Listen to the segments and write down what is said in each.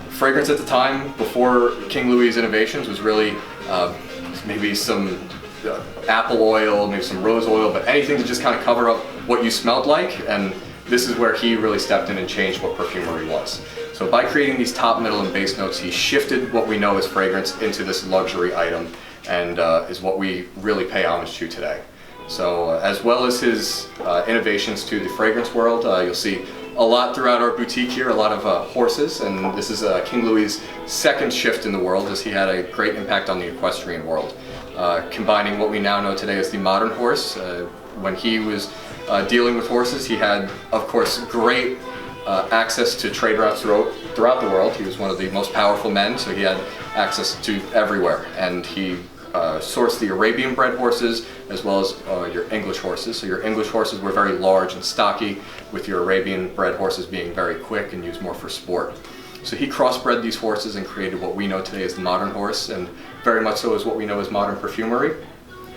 Fragrance at the time, before King Louis's innovations, was really maybe some apple oil, maybe some rose oil, but anything to just kind of cover up what you smelled like. And this is where he really stepped in and changed what perfumery was. So by creating these top, middle, and base notes, he shifted what we know as fragrance into this luxury item, and is what we really pay homage to today. So as well as his innovations to the fragrance world, you'll see a lot throughout our boutique here, a lot of horses, and this is King Louis's second shift in the world, as he had a great impact on the equestrian world, combining what we now know today as the modern horse. When he was dealing with horses, he had, of course, great access to trade routes throughout the world. He was one of the most powerful men, so he had access to everywhere, and he sourced the Arabian bred horses as well as your English horses. So your English horses were very large and stocky, with your Arabian bred horses being very quick and used more for sport. So he crossbred these horses and created what we know today as the modern horse, and very much so as what we know as modern perfumery,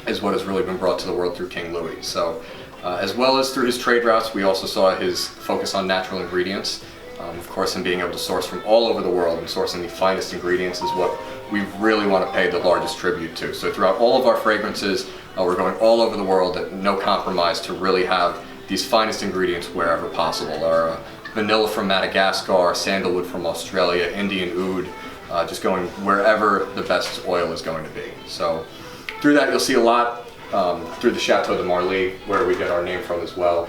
is what has really been brought to the world through King Louis. So as well as through his trade routes, we also saw his focus on natural ingredients. Of course, him being able to source from all over the world and sourcing the finest ingredients is what we really want to pay the largest tribute to. So throughout all of our fragrances, we're going all over the world at no compromise to really have these finest ingredients wherever possible. Our vanilla from Madagascar, sandalwood from Australia, Indian oud, just going wherever the best oil is going to be. So through that, you'll see a lot through the Chateau de Marly, where we get our name from as well,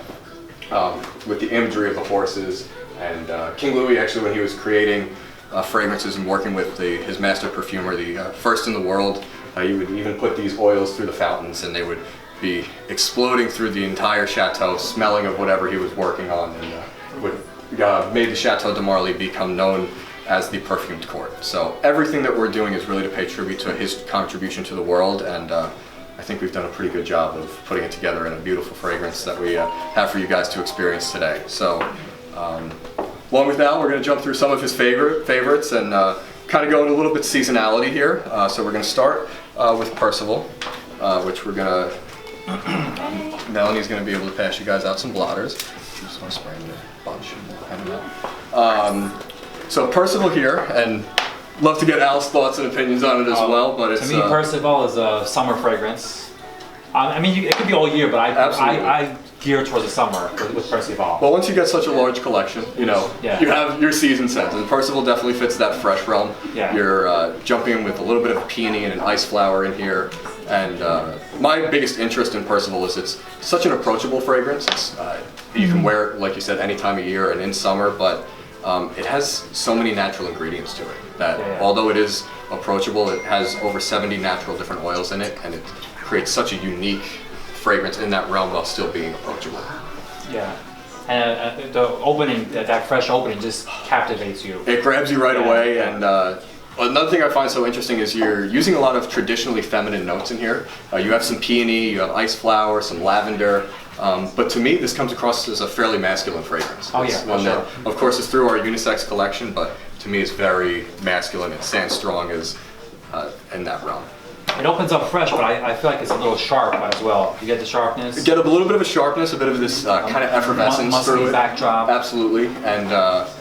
with the imagery of the horses. And King Louis, actually, when he was creating fragrances and working with his master perfumer, the first in the world, he would even put these oils through the fountains, and they would be exploding through the entire chateau, smelling of whatever he was working on, and made the Chateau de Marly become known as the perfumed court. So everything that we're doing is really to pay tribute to his contribution to the world, and I think we've done a pretty good job of putting it together in a beautiful fragrance that we have for you guys to experience today. So along with that, we're going to jump through some of his favorites and kind of go into a little bit seasonality here. So we're going to start with Percival, which we're going to, Melanie's going to be able to pass you guys out some blotters. I'm just going to spray a bunch and hand so Percival here, and love to get Al's thoughts and opinions on it as well. But it's, to me, Percival is a summer fragrance. I mean, it could be all year, but I gear towards the summer with Percival. Well, once you get such a large collection, you know, you have your season scents, and Percival definitely fits that fresh realm. Yeah. You're jumping in with a little bit of peony and an ice flower in here. And my biggest interest in Percival is it's such an approachable fragrance. It's, you can wear it, like you said, any time of year and in summer, but it has so many natural ingredients to it that although it is approachable, it has over 70 natural different oils in it, and it creates such a unique fragrance in that realm while still being approachable. Yeah, and the opening, that fresh opening just captivates you. It grabs you right away, and another thing I find so interesting is you're using a lot of traditionally feminine notes in here. You have some peony, you have ice flower, some lavender, but to me this comes across as a fairly masculine fragrance. Oh yeah, one that, of course, is through our unisex collection, but to me it's very masculine. It stands strong as in that realm. It opens up fresh, but I feel like it's a little sharp as well. You get the sharpness. You get a little bit of a sharpness, a bit of this kind of effervescence through it. Backdrop. Absolutely. And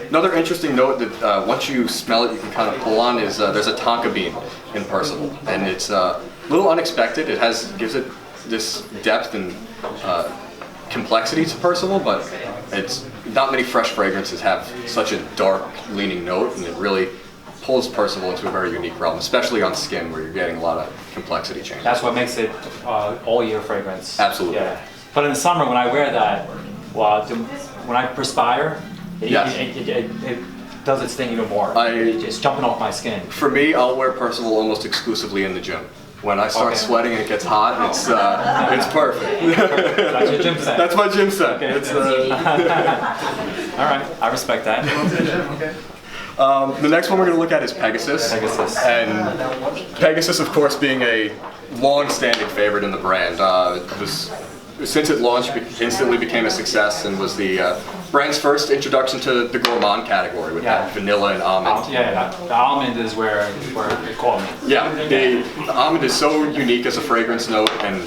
another interesting note that once you smell it, you can kind of pull on is there's a tonka bean in Percival, and it's a little unexpected. It gives it this depth and complexity to Percival, but it's not many fresh fragrances have such a dark leaning note, and it really pulls Percival into a very unique realm, especially on skin where you're getting a lot of complexity change. That's what makes it all year fragrance. Absolutely. Yeah. But in the summer when I wear that, well, when I perspire, it does its thing even more. It's jumping off my skin. For me, I'll wear Percival almost exclusively in the gym. When I start sweating and it gets hot, it's perfect. That's your gym set. That's my gym set. Okay. All right, I respect that. Okay. The next one we're going to look at is Pegasus. And Pegasus, of course, being a long-standing favorite in the brand. Since it launched, it instantly became a success and was the brand's first introduction to the gourmand category with that vanilla and almond. The almond is where it caught me. Yeah, the almond is so unique as a fragrance note and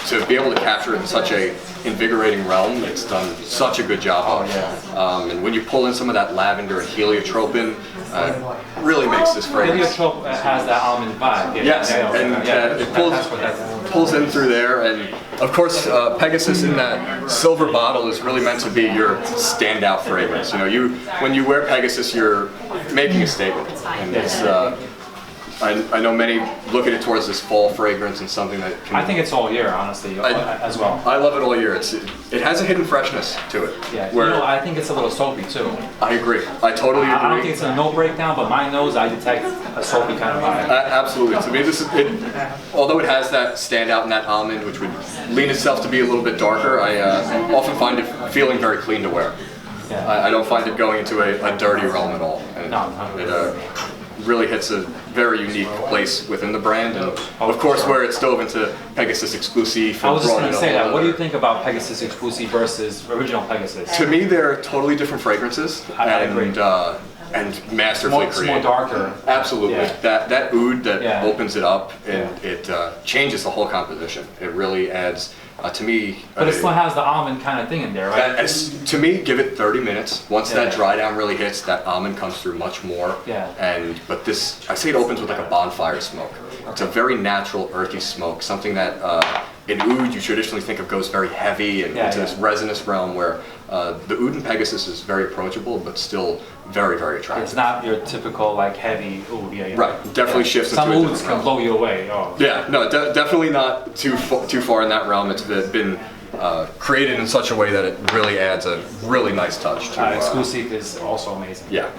to be able to capture it in such a invigorating realm, it's done such a good job of. And when you pull in some of that lavender and heliotropin, really makes this fragrance. Heliotrope has that almond vibe. Yes, and it pulls in through there, and of course Pegasus in that silver bottle is really meant to be your standout fragrance. You know, when you wear Pegasus, you're making a statement, and it's. I know many look at it towards this fall fragrance and something that can... I think it's all year, honestly, as well. I love it all year. It has a hidden freshness to it. Yeah, you know, I think it's a little soapy too. I agree. I totally agree. I don't think it's a note breakdown, but my nose, I detect a soapy kind of vibe. Absolutely. To me, although it has that standout in that almond, which would lean itself to be a little bit darker, I often find it feeling very clean to wear. Yeah. I don't find it going into a dirty realm at all. And it really hits a very unique place within the brand, and of course where it's dove into Pegasus Exclusive. I was just going to say that. What do you think about Pegasus Exclusive versus original Pegasus? To me, they're totally different fragrances. I agree. And masterfully created. It's more darker. Absolutely. Yeah. That oud that opens it up, and it changes the whole composition. It really adds, to me... But it still has the almond kind of thing in there, right? To me, give it 30 minutes. Once that dry down really hits, that almond comes through much more. Yeah. But this, I say it opens with like a bonfire smoke. Okay. It's a very natural, earthy smoke, something that in oud you traditionally think of goes very heavy and into this resinous realm, where the oud in Pegasus is very approachable, but still very, very attractive. It's not your typical like heavy oud. Right, definitely shifts into some ouds can blow you away. Oh. Yeah, no, definitely not too far in that realm. It's been created in such a way that it really adds a really nice touch to Exclusive is also amazing. Yeah.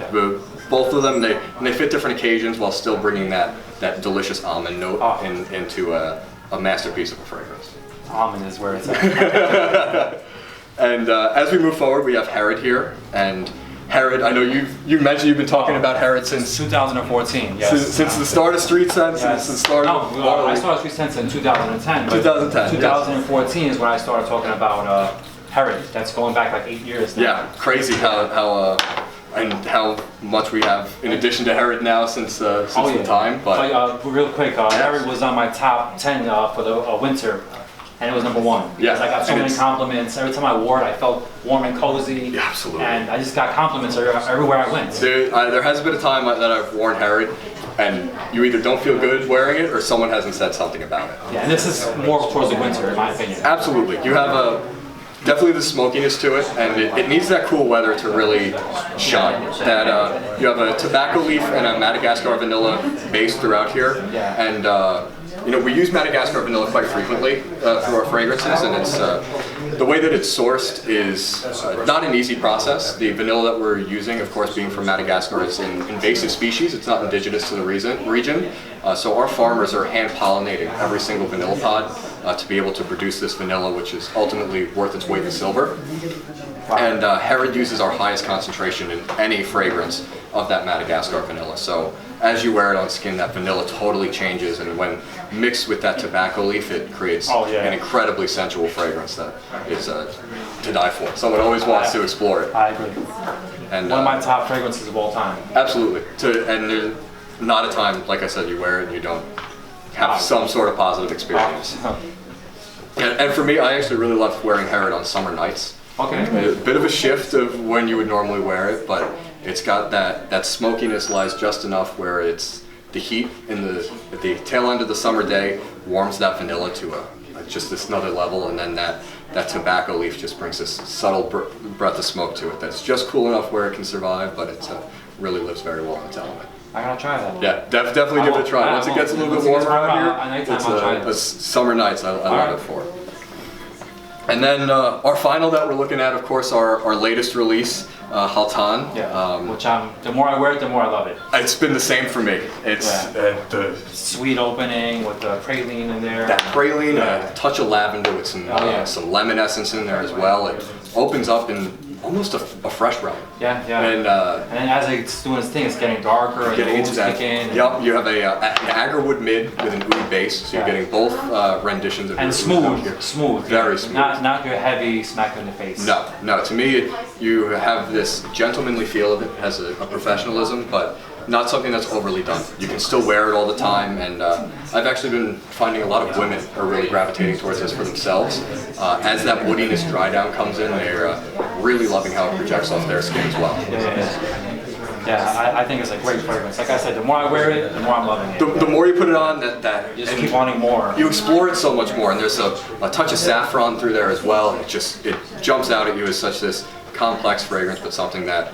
Both of them, they fit different occasions while still bringing that delicious almond note into a masterpiece of a fragrance. Almond is where it's at. And as we move forward, we have Herod here, and Herod, I know you mentioned you've been talking about Herod since 2014. Yes. Since the start of Street Sense. Yes. Since the start of I started Street Sense in 2010. 2014 is when I started talking about Herod. That's going back like 8 years now. Yeah, crazy how much we have in addition to Herod now since the time. But real quick, Herod was on my top 10 for the winter. And it was number one. Because I got so many compliments. Every time I wore it, I felt warm and cozy. Yeah, absolutely. And I just got compliments everywhere I went. There has been a time that I've worn Herod, and you either don't feel good wearing it, or someone hasn't said something about it. Yeah, and this is more towards the winter, in my opinion. Absolutely. You have definitely the smokiness to it, and it needs that cool weather to really shine. That you have a tobacco leaf and a Madagascar vanilla base throughout here, and you know, we use Madagascar vanilla quite frequently through our fragrances, and it's the way that it's sourced is not an easy process. The vanilla that we're using, of course, being from Madagascar, is an invasive species. It's not indigenous to the region, so our farmers are hand pollinating every single vanilla pod to be able to produce this vanilla, which is ultimately worth its weight in silver. And Herod uses our highest concentration in any fragrance of that Madagascar vanilla. So as you wear it on skin, that vanilla totally changes, and when mixed with that tobacco leaf, it creates an incredibly sensual fragrance that is to die for. Someone always wants to explore it. I agree. And one of my top fragrances of all time. Absolutely. And there's not a time, like I said, you wear it and you don't have some sort of positive experience. And for me, I actually really love wearing Herod on summer nights. Okay. A bit of a shift of when you would normally wear it, but it's got that smokiness lies just enough where it's the heat at the tail end of the summer day warms that vanilla to just this another level, and then that tobacco leaf just brings this subtle breath of smoke to it that's just cool enough where it can survive, but it really lives very well in its element. I gotta try that. Yeah, definitely give it a try. Once it gets a little bit warmer out here, it's summer nights I love it for. And then our final that we're looking at, of course, our latest release, Haltane. Yeah, which the more I wear it, the more I love it. It's been the same for me. It's the sweet opening with the praline in there. That praline, a touch of lavender with some lemon essence in there as well. It opens up in almost a fresh realm. Yeah. And then as it's doing its thing, it's getting darker. Getting into that. Yep. You have an agarwood mid with an oud base, so you're getting both renditions of. And smooth. Very smooth. Not your heavy smack in the face. No. To me, You have this gentlemanly feel of it, it has a professionalism, but not something that's overly done. You can still wear it all the time, and I've actually been finding a lot of women are really gravitating towards this for themselves. As that woodiness dry down comes in, they're really loving how it projects off their skin as well. Yeah, I think it's a great fragrance. Like I said, the more I wear it, the more I'm loving it. The more you put it on, you just keep wanting more. You explore it so much more, and there's a touch of saffron through there as well. And it jumps out at you as such this complex fragrance, but something that,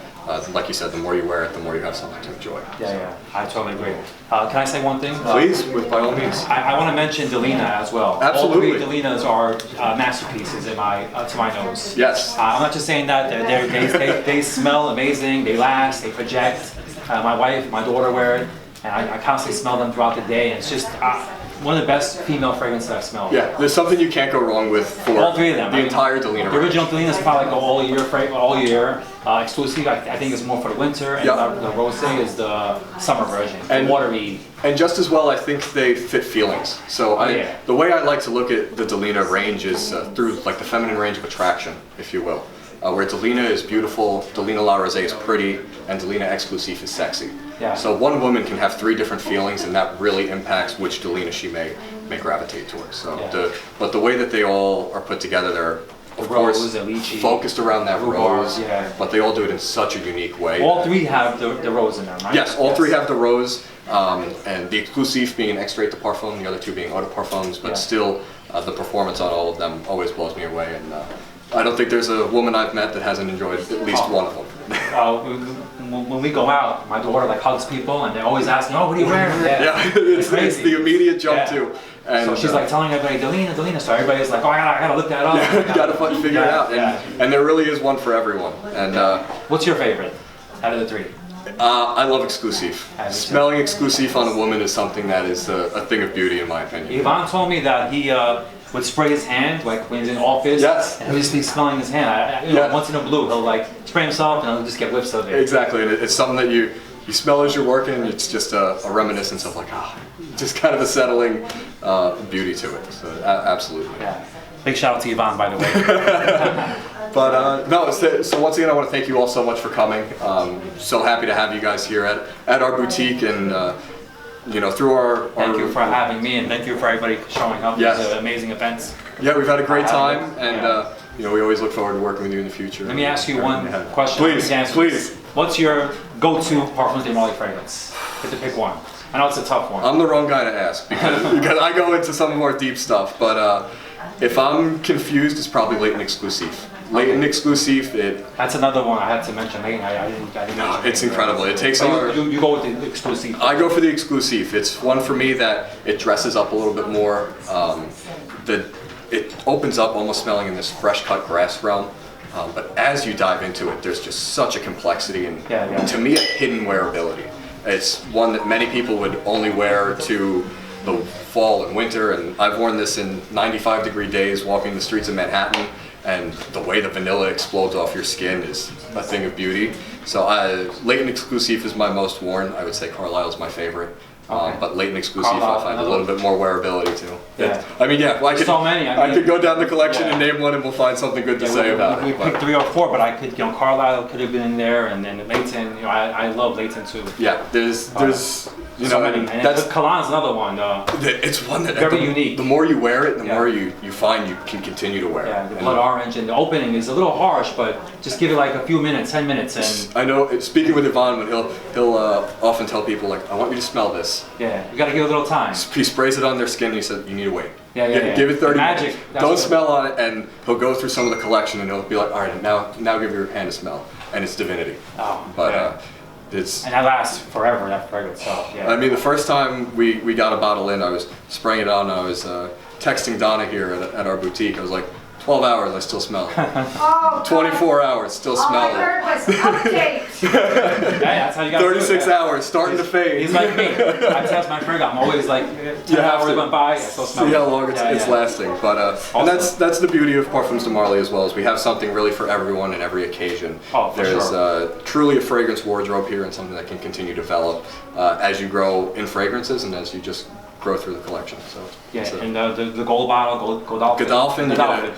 like you said, the more you wear it, the more you have something to enjoy. Yeah, I totally agree. Can I say one thing? Please, by all means. I want to mention Delina as well. Absolutely. All three Delinas are masterpieces to my nose. Yes. I'm not just saying that. They smell amazing. They last. They project. My wife, my daughter wear it, and I constantly smell them throughout the day. And it's just one of the best female fragrances I've smelled. Yeah, there's something you can't go wrong with for all three of them. The entire Delina. The original Delina is probably like all year. Exclusive, I think, is more for the winter, and the Rosé is the summer version, and watery. And just as well, I think they fit feelings. So the way I like to look at the Delina range is through like the feminine range of attraction, if you will. Where Delina is beautiful, Delina La Rosée is pretty, and Delina Exclusive is sexy. Yeah. So one woman can have three different feelings, and that really impacts which Delina she may gravitate towards. So but the way that they all are put together, they're of course focused around that rose, but they all do it in such a unique way. All three have the rose in them, right? Yes, all three have the rose, and the Exclusive being an extrait de parfum, the other two being eau de parfums, but still the performance on all of them always blows me away. And I don't think there's a woman I've met that hasn't enjoyed at least one of them. When we go out, my daughter like hugs people, and they always ask me, "Oh, what are you wearing?" It's the immediate jump too. And so she's like telling everybody, Delina. So everybody's like, "Oh, I gotta look that up." You gotta figure it out. And there really is one for everyone. And what's your favorite out of the three? I love Exclusive. Smelling Exclusive on a woman is something that is a thing of beauty, in my opinion. Ivan told me that he would spray his hand like when he's in office, and he'll just be smelling his hand. Once in a blue, he'll like spray himself, and he'll just get whiffs of it. Exactly, and it's something that you smell as you're working. It's just a reminiscence of like, just kind of a settling beauty to it. So absolutely. Yeah. Big shout out to Ivan, by the way. But no, so once again, I want to thank you all so much for coming. So happy to have you guys here at our boutique, and through our Thank you for having me, and thank you for everybody showing up. These amazing events. Yeah, we've had a great time, and we always look forward to working with you in the future. Let me ask you one question. Please. What's your go-to Parfums de Marly fragrance? Get to pick one. I know it's a tough one. I'm the wrong guy to ask because I go into some more deep stuff, but if I'm confused, it's probably Latent Exclusive. Latent Exclusive, that's another one I had to mention. I didn't mention it's incredible. It takes you go with the Exclusive. I go for the Exclusive. It's one for me that it dresses up a little bit more. It opens up almost smelling in this fresh cut grass realm. But as you dive into it, there's just such a complexity and to me a hidden wearability. It's one that many people would only wear to the fall and winter, and I've worn this in 95-degree days walking the streets of Manhattan, and the way the vanilla explodes off your skin is a thing of beauty. So Latent Exclusive is my most worn. I would say Carlisle's my favorite. But Latent Exclusive I find a little bit more wearability too. I could go down the collection and name one, and we'll find something good to say about it. We picked 3 or 4, but I could, Carlisle could have been in there, and then Leighton. I love Leighton too. Yeah, there's so many. And Cologne is another one. It's one that very unique. The more you wear it, the more you find you can continue to wear. Yeah, the blood orange, and the opening is a little harsh, but just give it like a few minutes, 10 minutes, and I know. Speaking with Ivan, when he'll often tell people like, I want you to smell this. Yeah, you got to give it a little time. He sprays it on their skin, and he said, you need to wait. Give it 30 magic. minutes. Don't smell on it, and he'll go through some of the collection, and he'll be like, all right, now give your hand a smell, and it's divinity. And that lasts forever, that fragrance. So, I mean, the first time we got a bottle in, I was spraying it on, I was texting Donna here at our boutique, I was like, 12 hours, I still smell it. 24 hours, still smell it. That's how you got 36 hours, starting to fade. He's like me. I test my fragrance. I'm always like, 10 hours went by, I still smell it. See how long it's lasting. But and that's the beauty of Parfums de Marly as well, is we have something really for everyone and every occasion. There's truly a fragrance wardrobe here, and something that can continue to develop as you grow in fragrances and as you just grow through the collection. So Yeah, so. and the gold bottle, Godolphin. Godolphin,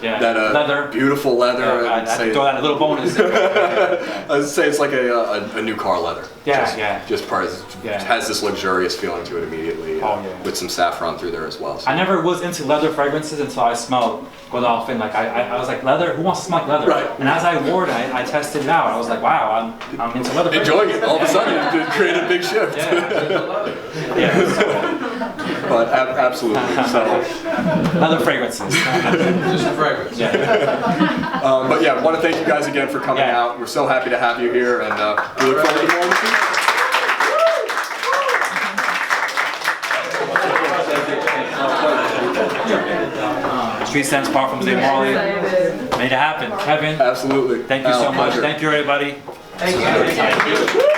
Yeah. that leather. beautiful leather. Yeah, I'd say, throw that a little bonus. I'd say it's like a new car leather. Yeah, Just has this luxurious feeling to it immediately. With some saffron through there as well. So. I never was into leather fragrances until I smelled Godolphin. Like I was like, leather? Who wants to smell like leather? Right. And as I wore it, I tested it out. I was like, wow, I'm into leather. Enjoying it. All of a sudden, it created a big shift. But absolutely. So leather fragrances. Just a fragrance. But yeah, I want to thank you guys again for coming out. We're so happy to have you here, and we look forward to more in the future. Street Sense Parfums de Marly. Made it happen. Kevin. Absolutely. Thank you so much. Pleasure. Thank you, everybody. Thank you.